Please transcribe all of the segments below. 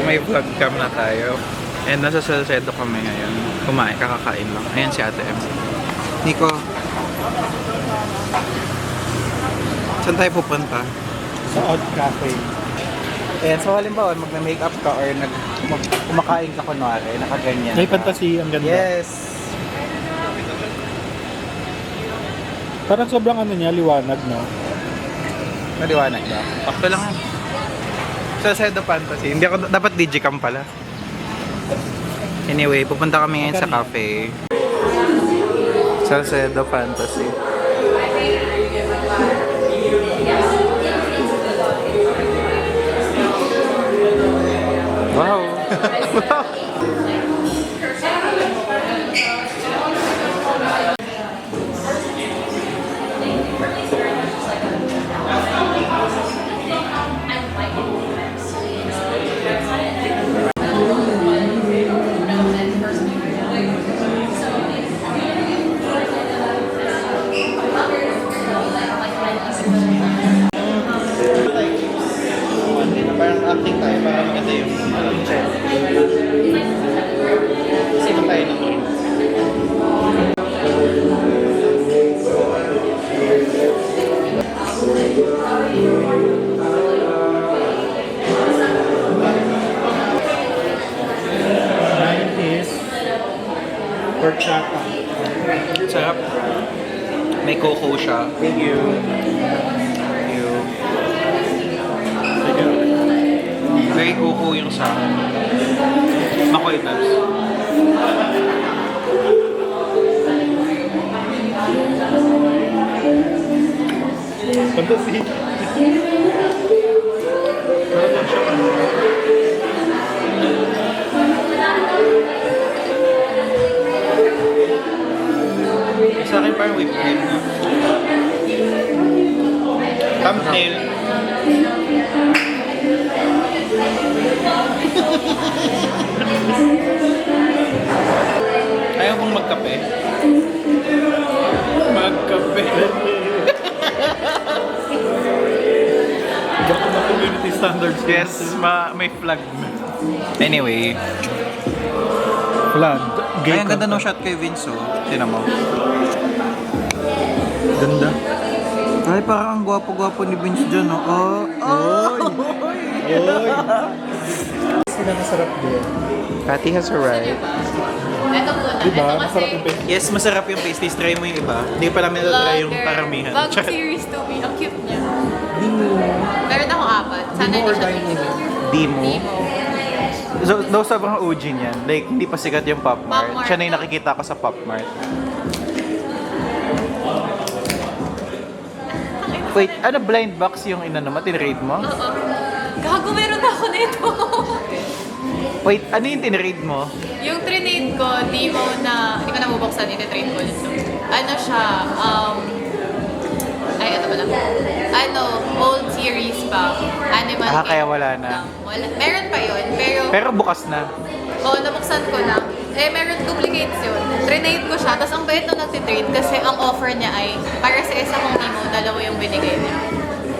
may vlog cam na tayo. And nasa Salcedo kami ngayon. Kumain, kakakain lang. Ayan si Ate M. Nico. Saan tayo pupunta? Sa Odd Cafe. Ayan, so halimbawa, magna-makeup ka or kumakain ka kunwari, nakaganyan. May fantasy, ang ganda. Yes! Parang sobrang ano niya, liwanag, no? Maliwanag ba? Pakto lang. Salcedo Fantasy. Hindi ako, dapat Digicam pala. Anyway, pupunta kami ngayon sa cafe. Salcedo Fantasy. Wow! Parang acting tayo para maganda yung chef. Sino tayo ng rin? Mine is horchata. Sarap. May cocoa siya. Thank you. Thank you. Very cocoa yung sa akin. Makoy tabs. Fantasy. Sa akin parang whipped cream na. Thumbnail. Ayaw kong magkape. Magkape. Back to the community standards. Yes, may flag. Anyway. Flag. Ay, ang ganda ng shot kay Vince, oh. Tinan mo. Ganda. Ay, parang ang gwapo-gwapo ni Vince dyan, oh. Oh! Oy! Sila masarap din. Patty has arrived. Ito po na. Diba? Ito kasi Masarap yung pastry. Yes, masarap yung pastries. Try mo yung iba. Hindi pa namin na-try yung paramihan. Bago Tsaka, series to me. Ang cute niya. Dimo. Meron akong apat. Sana Dimo hindi or siya Dimo? Dimo. Dimo. So, daw sobrang OG niyan. Like, hindi pa sikat yung Pop Mart. Pop Mart. Siya na yung nakikita ko sa Pop Mart. Wait, ano blind box yung inano mo? Tinrade mo? Oo. Gago, meron ako nito. Wait, ano yung tinrade mo? Yung trinade ko, Dimo na, hindi ko na bubuksan, ititrade ko nito. Ano siya, ay, ito pala. Ano, old series pa. Animal Kaya Kingdom. wala na. Wala. Meron pa yun, Pero bukas na. oo, nabuksan ko na. Eh, meron duplicates yun. Trinade ko siya, tapos ang bait nung nagtitrade kasi ang offer niya ay para sa isa kong Dimo, dalawa yung binigay niya.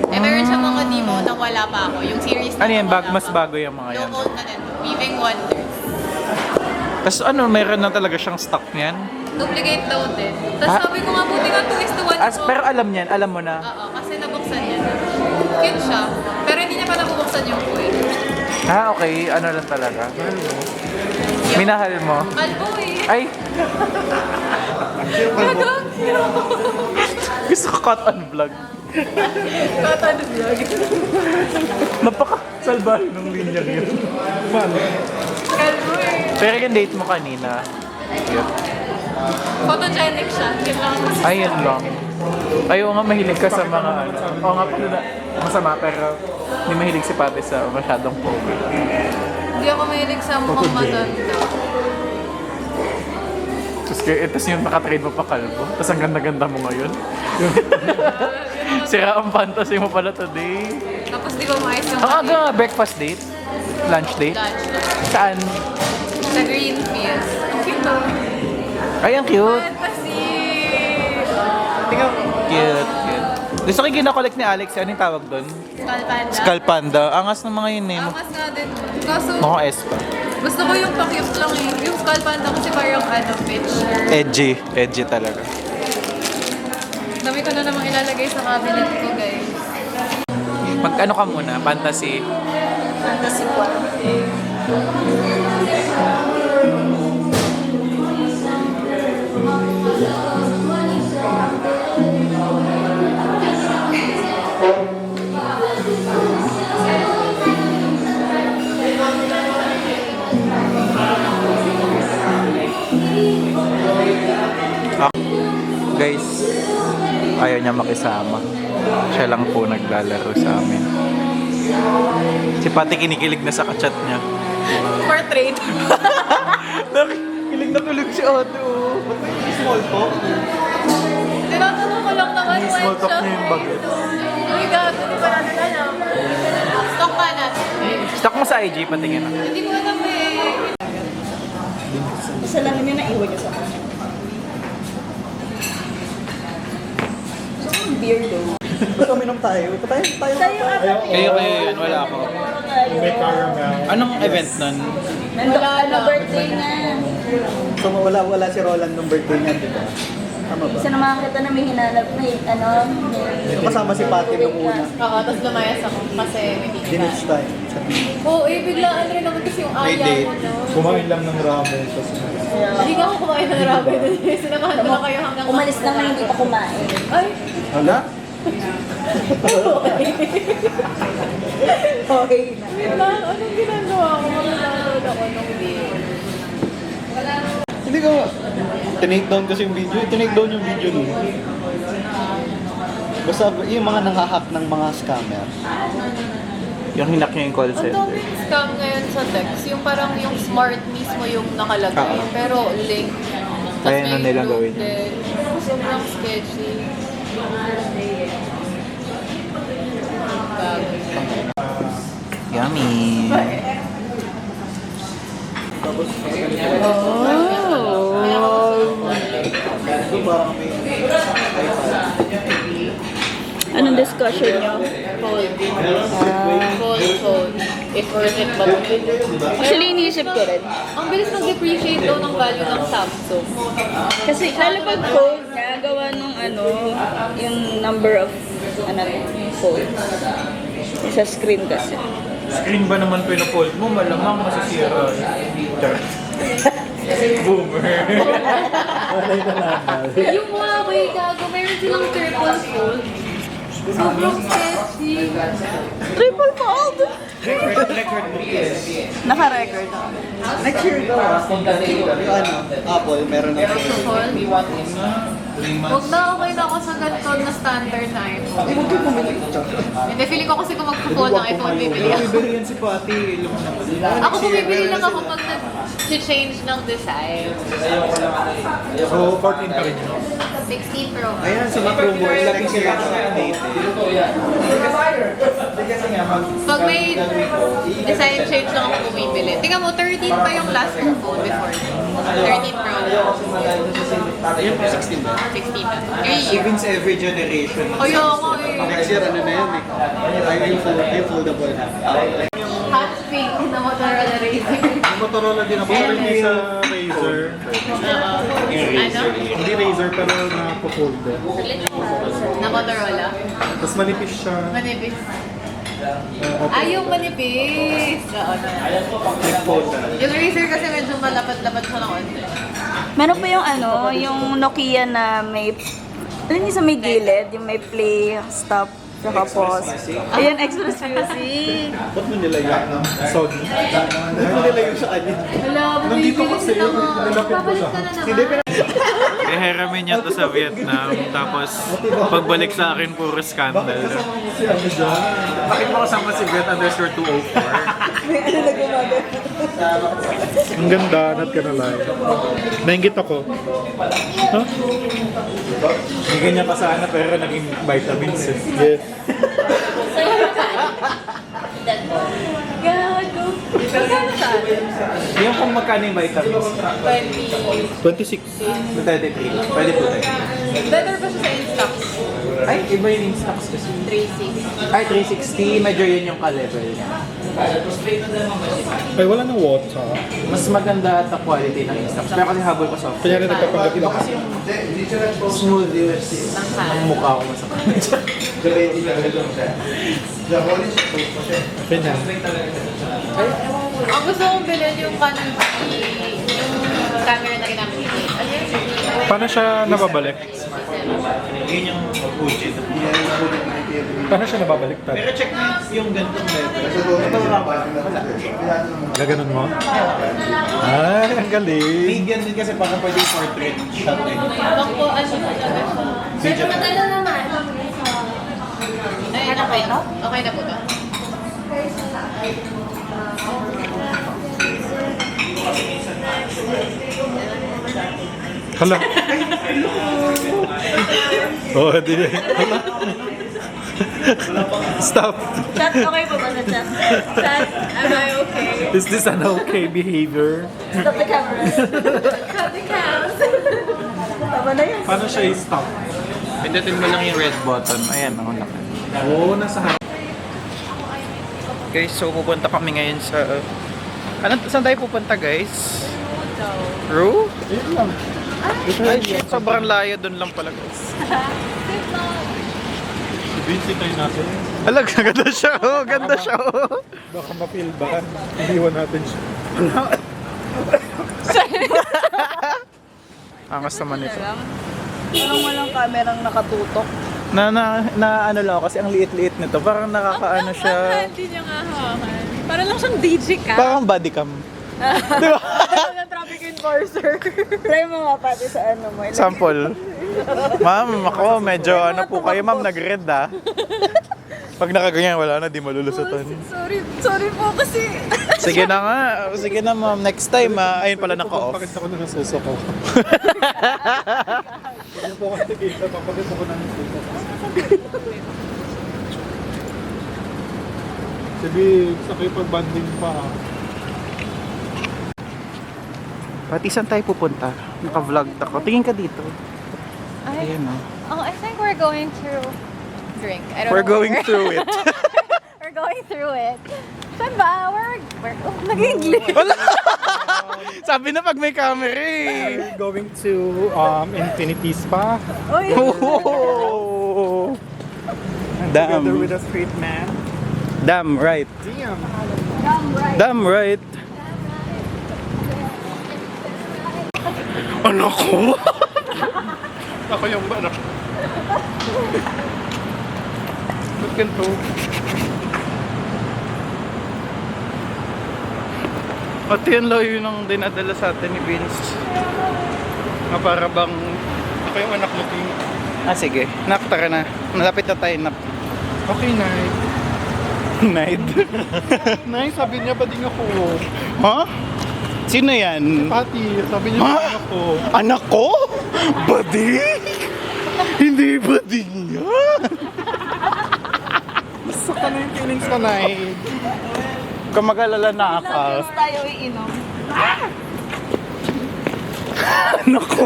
Eh, meron siya mga Dimo na wala pa ako. Yung series na Ano yan? wala Mas pa. bago yung mga yan. Yung old na din. Weaving Wonders. Tapos ano, meron na talaga siyang stock niyan? Duplicate daw din. Tapos Ah? sabi ko nga, buti nga 2:1 ko. Pero alam niyan, alam mo na. Oo, kasi nabuksan niya. Cute siya. Pero hindi niya pa nabubuksan yung foil. Okay. Ano lang talaga. Minahal mo. Malbo eh. Ay! Gago. Gusto ko cut on vlog. Katan vlog. Napaka-salbahe ng linya yun. Mano? Kalbo eh. Pero yung date mo kanina. Cute. Photogenic siya. Yun lang kasi. Ayun lang. Ayaw nga mahilig ka sa mga ano. Oo nga pala masama pero hindi mahilig si Pate sa masyadong pogi. Hindi ako mahilig sa mukhang matanda. Tapos yung nakatrade mo pa kalbo. Tapos ang ganda-ganda mo ngayon. Sira ang fantasy mo pala today. Tapos di ba maayos yung Ang aga nga, breakfast date? Lunch date? lunch. Saan? Sa Greenfields. Ang cute oh. Ay, ang cute. Fantasy! Tingnan. Cute, cute. Gusto ko yung ginakolect ni Alex. Ano yung tawag doon? Skull Panda. Skull Panda. Angas ng mga yun eh. Angas nga din. Kaso, Mukhang S pa. gusto ko yung pa-cute lang eh. Yung Skull Panda kasi parang picture. Edgy. Edgy talaga. Dami ko na namang ilalagay sa cabinet ko, guys. Mag ano ka muna? Fantasy. Fantasy ko. Guys, ayaw niya makisama. Siya lang po naglalaro sa amin. Si Pati kinikilig na sa kachat niya. Portrait. Kilig na kilig si Ate, oh. Small talk. Tinatanong ko lang naman when Small talk siya. niya yung bagets. Uy, gago, di ba natin alam? Stock pa natin. Stock mo sa IG, patingin na. Hindi ko alam eh. Isa lang yun na iwan niyo sa kanya. So, ang beardo. Ba't uminom tayo? Tayo Kayo yun, wala ako. May caramel. Anong event nun? Wala na birthday na. So wala si Roland nung birthday niya, di ba? Tama ba? Isa naman kita na may hinanap na Kasama si Patty nung una. Oo, tapos lumayas ako kasi may The tigilan. next time. Oo, biglaan rin naman kasi yung ayaw ko, no? Kumain lang ng ramen. Tapos Hindi ka ako kumain ng ramen dun. Sinamahan ko lang kayo hanggang... Umalis na nga hindi pa kumain. Ay! Hala? Okay na. Wait lang, anong ginagawa ko? Nanonood ako nung video. Hindi ko. Tinake down kasi yung video. Tinake down yung video nun. Basta yung mga nanghahack ng mga scammer. Yung hinak niya yung call Ang center. daming scam ngayon sa text. Yung parang yung smart mismo yung nakalagay. Pero link. Tas Kaya na may nilang gawin loop din. Sobrang sketchy. Yummy. Anong discussion niyo? Fold. If worth it ba? Actually, iniisip ko rin. Ang bilis mag-depreciate daw ng value ng Samsung. Kasi lalo pag fold niya, gawa nung yung number of folds. Sa screen kasi. Screen ba naman pinapold mo? Malamang masisira. Boomer. Yung Huawei gago, meron silang triple fold. Sobrang sketchy. Triple fold! Naka-record ako. Next year daw. Apple, meron na. Fold. Huwag na, okay na ako sa ganito na standard na iPhone. Hindi, feeling ko kasi kung mag-fold ng iPhone, bibili ako. Bibili yan si Patty. Ako bumibili lang ako pag nag-change ng design. So, 14 pa rin yun. 16 Pro. Ayan, sa mga promo. Next year date. Pag may design change lang ako bumibili. Tingnan mo, 13 pa yung last kong phone before. 13 Pro. Ayan, 16 ba? 16 na. 3 years. Means every generation. Ayoko eh. Next year, ano na yan eh. Yung foldable na. Hot pink na Motorola Razr. Yung Motorola din ako. Pero hindi sa Razer. Ano? Hindi Razer, pero na-fold. Na Motorola. Tapos manipis siya. Manipis. Yung manipis. Oo na. Fold na. Yung Razr kasi medyo malapat-lapat siya ng konti. Meron pa yung yung Nokia na may, alam niyo sa may gilid, yung may play, stop, saka pause. Ayun, Express Music. Ba't mo nilayan? Sony. Ba't mo nilayan sa kanya? Hala, Nandito bumibili kasi sila yun, mga. nilapit ko siya. Papalit ka na naman. Iheramin niya to sa Vietnam. Tapos, pagbalik sa akin, puro scandal. Si ano dyan? Bakit mo kasama si Viet underscore 204? May ano na gumagano. Ang ganda, not gonna lie. Nainggit ako. Huh? Hindi ganyan ka sana pero naging vitamins eh. Yes. Gago. Magkano sa atin? Yung kung magkano yung vitamins? 20. 26. 33. Pwede po tayo. Better pa siya sa in-stocks. Ay, iba yung Instax kasi. 360. Ay, 360. Medyo yun yung ka-level niya. Ay, wala nang water. Mas maganda at quality ng Instax. Pero kasi habol ko soft. Kanya rin nagpapanggap Iba na. kasi yung smoothness ng mukha ko mas Okay na. Ang gusto kong bilhin yung Canon yung camera na ginamit ko. Ano yun? Paano siya nababalik? Yun yung Fuji. Paano siya nababalik? Pero check na yung ganitong level. Ito wala pa. Wala. Gaganon mo? Ay, ang galing. Median din kasi parang pwede yung portrait shot eh. Bak po, ano talaga siya. Video. Ay, okay na? Okay na po to. Hala. Oh, di. Hala. Stop. Chat, okay pa ba na chat? Chat, Am I okay? Is this an okay behavior? stop the camera. Cut the cams. Tama na yun. Paano siya i-stop? Pindutin mo lang yung red button. Ayan, ako na. Oo, nasa harap. Guys, so pupunta kami ngayon sa... saan tayo pupunta guys? Rue? Ayun lang. Ay shit, sobrang layo dun lang pala guys. Si Vinci tayo natin. Alag, ganda siya oh, ganda siya oh. Baka ma-feel ba? Iiwan natin siya. Angas naman ito. Parang walang kamerang nakatutok. Na ano lang ako kasi ang liit-liit nito. Parang nakakaano siya. Hindi niya nga hawakan. Para lang siyang DJ ka. Parang body cam. Di ba? Ng traffic enforcer. Try mo nga pati sa ano mo. Sample. Ma'am, ako medyo ano po kayo ma'am, nag-red ah. Pag nakaganyan, wala na, di malulusutan. Sorry po kasi. Sige na nga, sige na ma'am, next time ah. Ayun pala naka-off. Papakita ko na ng suso ko. Ano po kasi kita, papakita ko na ng suso ko. Sabi, sakay pag-banding pa. Pati saan tayo pupunta? Naka-vlog ako. Tingin ka dito. Ay, Ayan oh. oh, I think we're going to drink. I don't We're know going where. through it. We're going through it. Saan ba? We're oh, nag-English. Wala! Sabi na pag may camera eh. We're going to Infinity Spa. Uy! Oh! Together Damn. with a straight man. Damn right. Damn. Damn right. Anak ko? Ako yung anak. Ba't ganito? At yun layo ng dinadala sa atin ni Vince. Na para bang... Ako yung anak mo, Ting. Ah sige, nak tara na. Malapit na tayo nak. Okay, Nay. Night. Nay, sabi niya ba din ako? Ha? Sino yan? Pati, sabi niya Ha? ba din ako? Anak ko? Badi? Hindi badi niya. Saka na yung feelings ko, Nay. Kung mag-alala na ako. Tapos tayo iinom. Anak ko?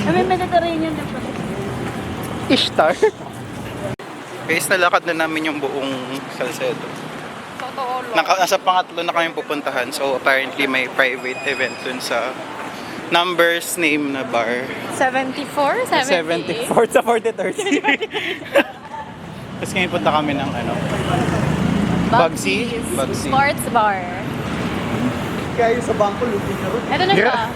May Mediterranean din pa. Ishtar? Guys, nalakad na namin yung buong Salcedo. Totoo lang. Nasa pangatlo na kami pupuntahan. So apparently may private event dun sa Numbers name na bar. 74? 78? 74 sa 4030. Tapos ngayon punta kami ng ano? Bugsy? Bugsy. Sports bar. Kaya sa bangko, lupin na rin. Ito na siya.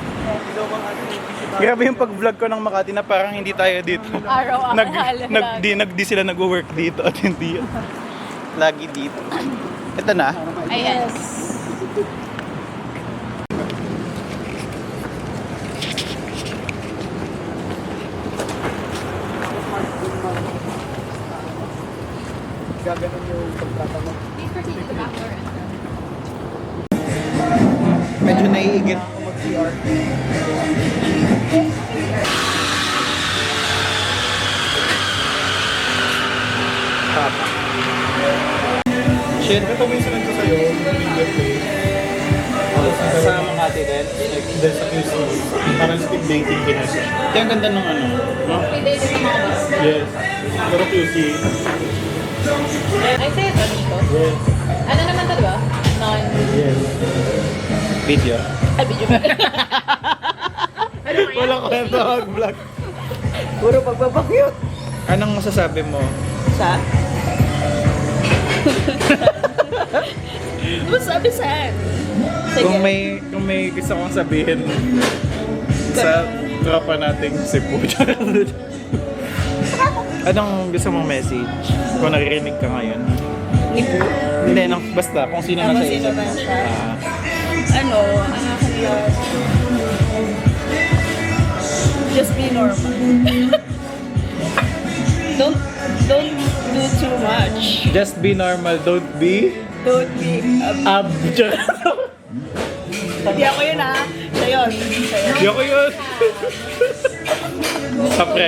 Grabe yung pag-vlog ko ng Makati na parang hindi tayo dito. Araw-araw. Nagdi sila nag-work dito at hindi lagi dito. Ito na. Ayan. Gaganon yung pagtatanong. Medyo naiigit. Ako mag-CR. Tapa. Shit. Ito may sinend ko sa'yo, finger place. Sa Makati din. Like, dahil sa QC. Parang speed dating kinasa. Kaya ang ganda ng ano. No? Hindi sa mga bus. Yes. Pero QC. Ay, sa'yo ito, Nico. Yes. Ano naman to, diba? Non. Yes. Video. Ay, video ba? Wala ko yung tawag vlog. Puro pagbabakyot. Anong masasabi mo? Sa? Masabi saan? Sige. Kung may gusto kong sabihin sa tropa nating Cebu. Anong gusto mong message? Kung naririnig ka ngayon. Ni Po. Hindi, basta kung sino na Kung sa sino isip. man siya. Ah, Ano, ang aking last. Just be normal. don't do too much. just be normal, don't be Don't be abject. Hindi ako yun ha. Siya yun. Siya yun. Di ako yun. Sa pre.